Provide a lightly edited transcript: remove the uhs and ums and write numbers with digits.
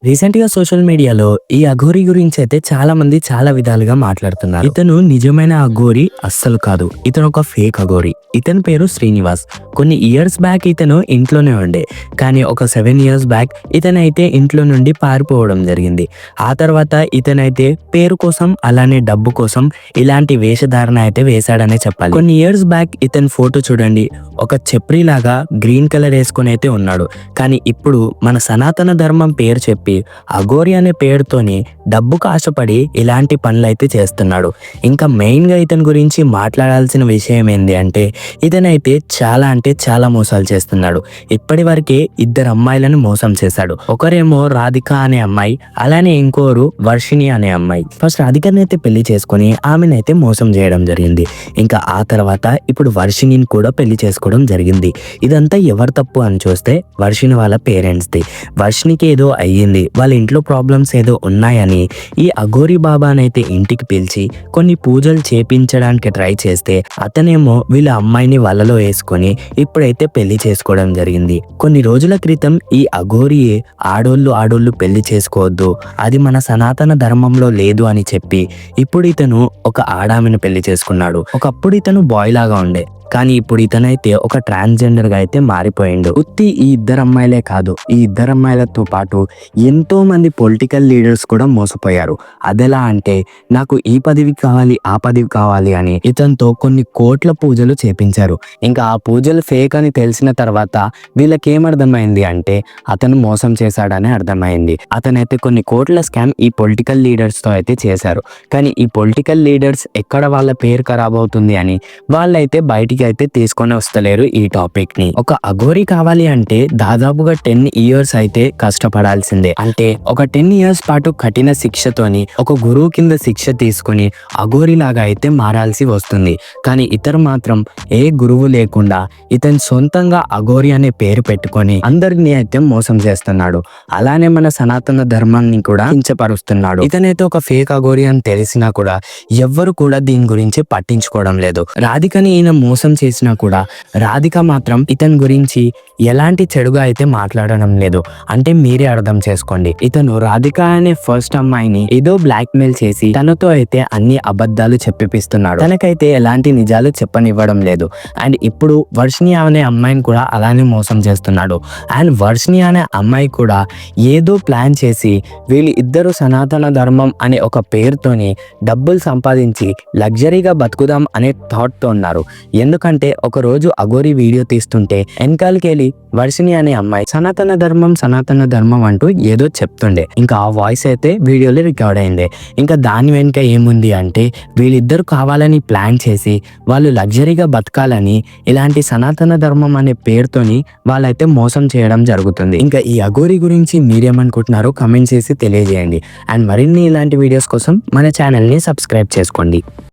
Recent గా social మీడియాలో ఈ అఘోరి గురించి అయితే చాలా మంది చాలా విధాలుగా మాట్లాడుతున్నారు. ఇతను నిజమైన అఘోరి అస్సలు కాదు, ఇతను ఒక ఫేక్ అఘోరి. ఇతని పేరు శ్రీనివాస్. కొన్ని ఇయర్స్ బ్యాక్ ఇతను ఇంట్లోనే ఉండే, కానీ ఒక 7 years బ్యాక్ ఇతనైతే ఇంట్లో నుండి పారిపోవడం జరిగింది. ఆ తర్వాత ఇతనైతే పేరు కోసం అలానే డబ్బు కోసం ఇలాంటి వేషధారణ అయితే వేశాడనే చెప్పాలి. కొన్ని ఇయర్స్ బ్యాక్ ఇతని ఫోటో చూడండి, ఒక చెప్రీ లాగా గ్రీన్ కలర్ వేసుకొని అయితే ఉన్నాడు. కానీ ఇప్పుడు మన సనాతన ధర్మం పేరు చెప్పి అఘోరి అనే పేరుతోని డబ్బుకు ఆశపడి ఇలాంటి పనులు అయితే చేస్తున్నాడు. ఇంకా మెయిన్ గా ఇతని గురించి మాట్లాడాల్సిన విషయం ఏంటి అంటే, ఇతనైతే చాలా మోసాలు చేస్తున్నాడు. ఇప్పటి వరకే 2 అమ్మాయిలను మోసం చేశాడు. ఒకరేమో రాధిక అనే అమ్మాయి, అలానే ఇంకోరు వర్షిణి అనే అమ్మాయి. ఫస్ట్ రాధికని అయితే పెళ్లి చేసుకుని ఆమెనైతే మోసం చేయడం జరిగింది. ఇంకా ఆ తర్వాత ఇప్పుడు వర్షిణిని కూడా పెళ్లి చేసుకోవడం జరిగింది. ఇదంతా ఎవరు తప్పు అని చూస్తే వర్షిణి వాళ్ళ పేరెంట్స్ది. వర్షిణికి ఏదో అయ్యింది, వాళ్ళ ఇంట్లో ప్రాబ్లమ్స్ ఏదో ఉన్నాయని ఈ అఘోరి బాబానైతే ఇంటికి పిలిచి కొన్ని పూజలు చేపించడానికి ట్రై చేస్తే అతనేమో వీళ్ళ అమ్మాయిని వలలో వేసుకొని ఇప్పుడైతే పెళ్లి చేసుకోవడం జరిగింది. కొన్ని రోజుల క్రితం ఈ అఘోరి ఆడోళ్ళు పెళ్లి చేసుకోవద్దు, అది మన సనాతన ధర్మంలో లేదు అని చెప్పి ఇప్పుడు ఇతను ఒక ఆడామెను పెళ్లి చేసుకున్నాడు. ఒకప్పుడు ఇతను బాయ్ లాగా ఉండే, కానీ ఇప్పుడు ఇతనైతే ఒక ట్రాన్స్జెండర్ గా అయితే మారిపోయిండు. ఉత్తి ఈ 2 అమ్మాయిలే కాదు, ఈ 2 అమ్మాయిలతో పాటు ఎంతో మంది పొలిటికల్ లీడర్స్ కూడా మోసపోయారు. అదెలా అంటే, నాకు ఈ పదవి కావాలి ఆ పదవి కావాలి అని ఇతనితో కొన్ని కోట్ల పూజలు చేపించారు. ఇంకా ఆ పూజలు ఫేక్ అని తెలిసిన తర్వాత వీళ్ళకేమర్థమైంది అంటే అతను మోసం చేశాడని అర్థమైంది. అతనైతే కొన్ని కోట్ల స్కామ్ ఈ పొలిటికల్ లీడర్స్ తో అయితే చేశారు. కానీ ఈ పొలిటికల్ లీడర్స్ ఎక్కడ వాళ్ళ పేరు ఖరాబ్ అవుతుంది అని వాళ్ళైతే బయటికి అయితే తీసుకొని వస్తలేరు ఈ టాపిక్ ని. ఒక అఘోరి కావాలి అంటే దాదాపుగా 10 years అయితే కష్టపడాల్సిందే. అంటే ఒక 10 years పాటు కఠిన శిక్షతోని ఒక గురువు కింద శిక్ష తీసుకుని అఘోరి లాగా అయితే మారాల్సి వస్తుంది. కానీ ఇతరు మాత్రం ఏ గురువు లేకుండా ఇతను సొంతంగా అఘోరి అనే పేరు పెట్టుకొని అందరినీ అయితే మోసం చేస్తున్నాడు. అలానే మన సనాతన ధర్మాన్ని కూడా కించపరుస్తున్నాడు. ఇతనైతే ఒక ఫేక్ అఘోరి అని తెలిసినా కూడా ఎవ్వరు కూడా దీని గురించి పట్టించుకోవడం లేదు. రాధికని ఈయన మోసం చేసినా కూడా రాధిక మాత్రం ఇతని గురించి ఎలాంటి చెడుగా అయితే మాట్లాడడం లేదు. అంటే మీరే అర్థం చేసుకోండి, ఇతను రాధిక అనే ఫస్ట్ అమ్మాయిని ఏదో బ్లాక్ మెయిల్ చేసి తనతో అయితే అన్ని అబద్ధాలు చెప్పిస్తున్నాడు. తనకైతే ఎలాంటి నిజాలు చెప్పనివ్వడం లేదు. అండ్ ఇప్పుడు వర్షిణి అనే అమ్మాయిని కూడా అలానే మోసం చేస్తున్నాడు. అండ్ వర్షిణి అనే అమ్మాయి కూడా ఏదో ప్లాన్ చేసి వీళ్ళిద్దరూ సనాతన ధర్మం అనే ఒక పేరుతోని డబ్బులు సంపాదించి లగ్జరీగా బతుకుదాం అనే థాట్ తో ఉన్నారు. ఎందుకంటే ఒక రోజు అఘోరి వీడియో తీస్తుంటే వెనకాలకెళ్ళి వర్షిణి అనే అమ్మాయి సనాతన ధర్మం అంటూ ఏదో చెప్తుండే. ఇంకా ఆ వాయిస్ అయితే వీడియోలో రికార్డ్ అయింది. ఇంకా దాని వెనుక ఏముంది అంటే వీళ్ళిద్దరు కావాలని ప్లాన్ చేసి వాళ్ళు లగ్జరీగా బతకాలని ఇలాంటి సనాతన ధర్మం అనే పేరుతోని వాళ్ళైతే మోసం చేయడం జరుగుతుంది. ఇంకా ఈ అఘోరి గురించి మీరేమనుకుంటున్నారో కమెంట్ చేసి తెలియజేయండి. అండ్ మరిన్ని ఇలాంటి వీడియోస్ కోసం మన ఛానల్ని సబ్స్క్రైబ్ చేసుకోండి.